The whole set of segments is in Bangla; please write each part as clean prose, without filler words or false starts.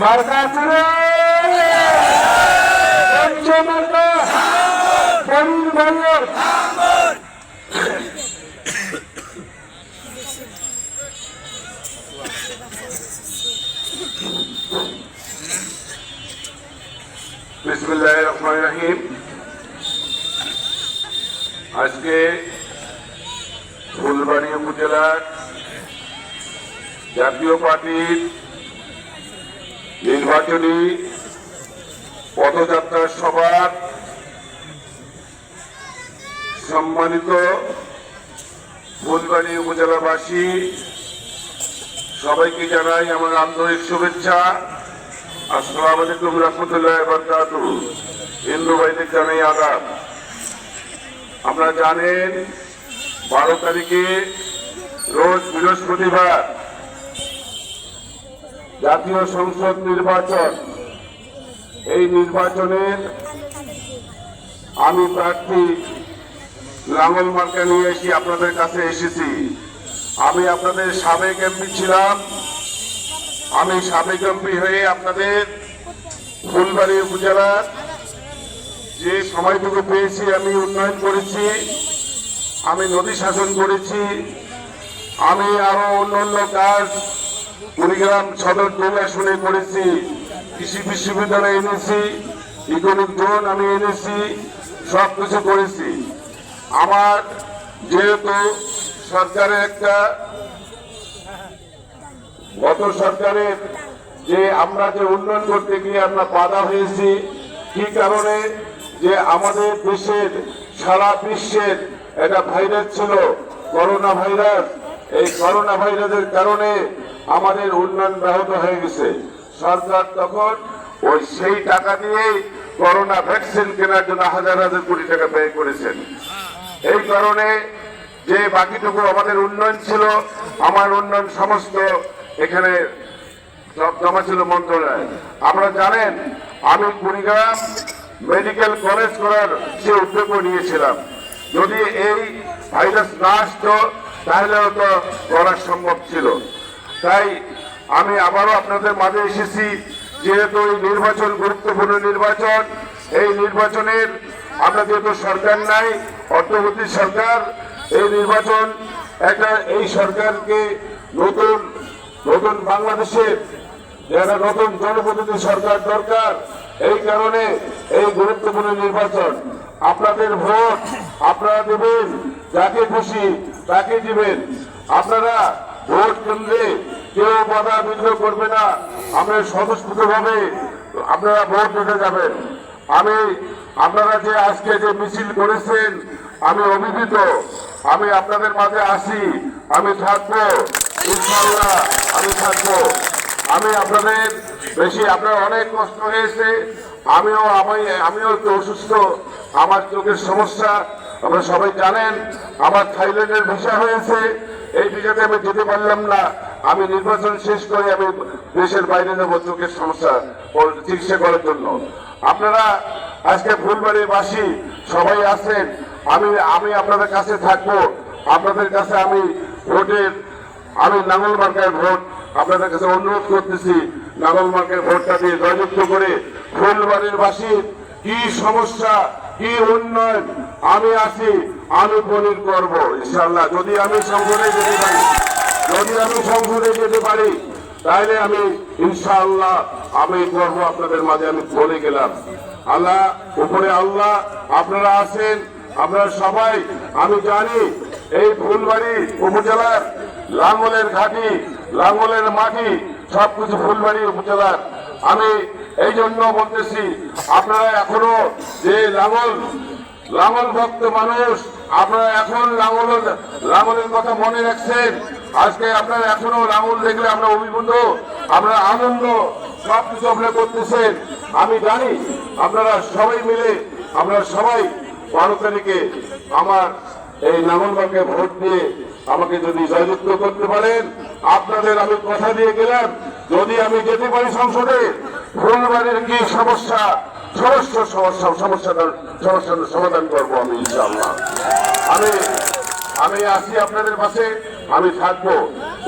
মার্কা ছেড়ে মার্কা বরুণ ভাইয়ের বিসমিল্লাহির রহমানির রহিম। আজকে ফুলবাড়ী উপজেলার জাতীয় পার্টির নির্বাচনী পদযাত্রার সভার সম্মানিত ফুলবাড়ী উপজেলাবাসী সবাইকে জানাই আমার আন্তরিক শুভেচ্ছা। আসসালামু আলাইকুম রহমতুল্লাহি ওয়া বারাকাতুহু। হিন্দু ভাইদের জানাই আদাব। আপনারা জানেন 12 তারিখে রোজ বৃহস্পতিবার জাতীয় সংসদ নির্বাচন। এই নির্বাচনের আমি প্রার্থী লাঙ্গল মার্কা নিয়ে এসে আপনাদের কাছে এসেছি। আমি আপনাদের সাবেক এমপি ছিলাম। আমি সাবেক এমপি হয়ে আপনাদের ফুলবাড়ী উপজেলার যে সময়টুকু পেয়েছি আমি উন্নয়ন করেছি, আমি নদী শাসন করেছি, আমি আরো অন্যান্য কাজ কুড়িগ্রাম সদর 2 আসনে করেছি। কৃষি বিশ্ববিদ্যালয় এনেছি, ইকোনমিক জোন আমি এনেছি, সবকিছু করেছি। আমার যেহেতু সরকারের একটা গত সরকারের যে আমরা যে উন্নয়ন করতে গিয়ে আমরা বাধা হয়েছি, কি কারণে যে আমাদের দেশের সারা বিশ্বের একটা ভাইরাস ছিল করোনা ভাইরাস। এই করোনা ভাইরাসের কারণে আমাদের উন্নয়ন ব্যাহত হয়ে গেছে। সরকার তখন ওই সেই টাকা দিয়েই করোনা ভ্যাকসিন কেনার জন্য হাজার হাজার কোটি টাকা ব্যয় করেছেন। এই কারণে যে বাকিটুকু আমাদের উন্নয়ন ছিল, আমার উন্নয়ন সমস্ত এখানে জমা ছিল মন্ত্রণালয়। আপনারা জানেন আমি কুড়িগ্রাম মেডিকেল কলেজ করার যে উদ্যোগ নিয়েছিলাম। যদি এই ভাইরাস না আসতো তাহলে তো করা সম্ভব ছিল। তাই আমি আবারও আপনাদের মাঝে এসেছি। যেহেতু এই নির্বাচন গুরুত্বপূর্ণ নির্বাচন, এই নির্বাচনের আমরা যেহেতু সরকার নাই, অন্তর্বর্তী সরকার, এই নির্বাচন একটা এই সরকারকে নতুন নতুন বাংলাদেশের যারা নতুন জনপ্রতিনিধি সরকার দরকার। এই কারণে এই গুরুত্বপূর্ণ নির্বাচন। আপনাদের ভোট আপনারা দেবেন, যাকে খুশি তাকে দিবেন। আপনারা ভোট কেন্দ্রে কেউ বাধা বিঘ্ন করবে না। আমরা স্বতঃস্ফূর্তভাবে আপনারা ভোট দিতে যাবেন। আপনারা যে আজকে যে মিছিল করেছেন আমি অভিভূত। আমি আপনাদের মাঝে আসি, আমি থাকবো, ইনশাআল্লাহ আমি থাকবো। আমি আপনাদের বেশি আপনার অনেক কষ্ট হয়েছে। আমিও একটু অসুস্থ, আমার চোখের সমস্যা আপনারা সবাই জানেন। আমার থাইল্যান্ডের ভিসা হয়েছে, এই ভিসাতে আমি যেতে পারলাম না। আমি নির্বাচন শেষ করে আমি দেশের বাইরে যাব চোখের সমস্যা চিকিৎসা করার জন্য। আপনারা আজকে ফুলবাড়ীবাসী সবাই আছেন, আমি আপনাদের কাছে থাকবো। আপনাদের কাছে আমি লাঙ্গল মার্কার ভোট আপনাদের কাছে অনুরোধ করতেছি। লাঙ্গল মার্কার ভোটটা দিয়ে জয়যুক্ত করে ফুলবাড়ীর বাসীর কি সমস্যা কি উন্নয়ন আমি আছি, আমি পরিণ করব ইনশাআল্লাহ। যদি আমি সংসদে যেতে পারি তাহলে আমি ইনশাআল্লাহ আমি করবো। আপনাদের মাঝে আমি বলে গেলাম। আল্লাহ উপরে আল্লাহ আপনারা আছেন, আপনারা সবাই। আমি জানি এই ফুলবাড়ী উপজেলার লাঙ্গলের ঘাটি, লাঙ্গলের মাটি সবকিছু ফুলবাড়ী উপজেলার। আমি এই জন্য বলতেছি, আপনারা এখনো যে লাঙ্গল ভক্ত মানুষ, আপনারা এখন লাঙ্গলের কথা মনে রাখছেন। আজকে আপনারা এখনো লাঙ্গল দেখলে আমরা অভিভূত, আমরা আনন্দ, সবকিছু আপনারা করতেছেন। আমি জানি আপনারা সবাই মিলে, আপনারা সবাই 12 তারিখে আমার এই লাঙ্গল মার্কায় ভোট দিয়ে আমাকে যদি জয়যুক্ত করতে পারেন, আপনাদের আমি কথা দিয়ে গেলাম, যদি আমি যেতে পারি সংসদে, ফুলবাড়ীর কি সমস্যা সমস্যার সমাধান করবো আমি ইনশাআল্লাহ। আমি আসি আপনাদের পাশে, আমি থাকবো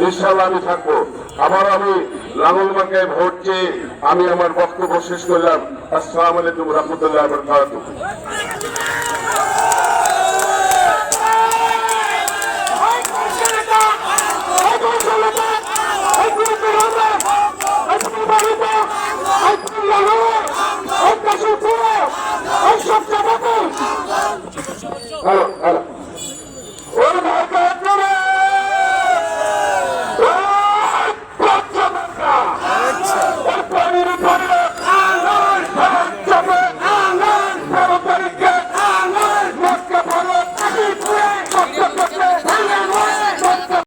ইনশাআল্লাহ, আমি থাকবো। আবার আমি লাঙ্গল মার্কায় ভোট চেয়ে আমি আমার বক্তব্য শেষ করলাম। আসসালামু আলাইকুম রহমতুল্লাহ।